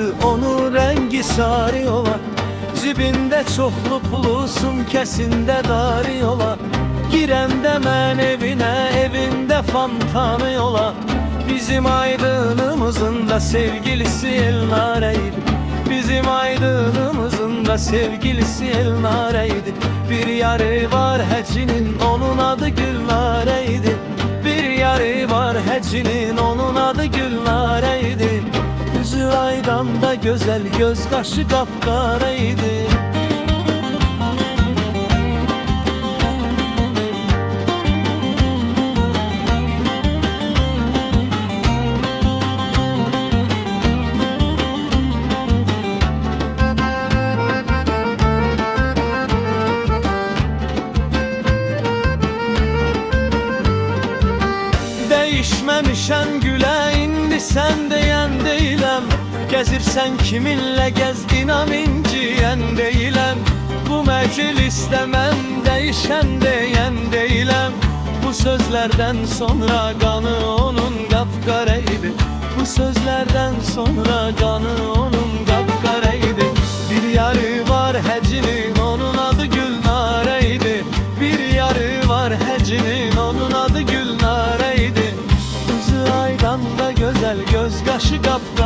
saçı onun rengi sarı ola. Cibinde çoxlu pulusun, kesinde darı ola. Girəndə mən evinə, evində fantanı ola. Bizim Aydınımızın da sevgilisi Elnare'ydi. Bizim Aydınımızın da sevgilisi Elnare'ydi. Bir yarı var hecinin, onun adı Gülnare'ydi. Bir yarı var hecinin, onun adı Gülnare'ydi. Yüzü aydan da güzel, göz kaşı kapkaraydı. Değişmemişen gülə, indi sən deyən deyiləm. Gəzirsən kiminlə gəz, inan inciyən deyiləm. Bu məclisdə mən dəyişən deyən deyiləm. Bu sözlərdən sonra qanı onun qapqaraydı. Bu sözlərdən sonra qanı onun qapqaraydı. Bir yarı var həcinin, onun adı Gülnare'ydi. Bir yarı var həcinin, onun adı Gülnare'ydi. Gözü aydan da güzel, göz kaşı kaptı.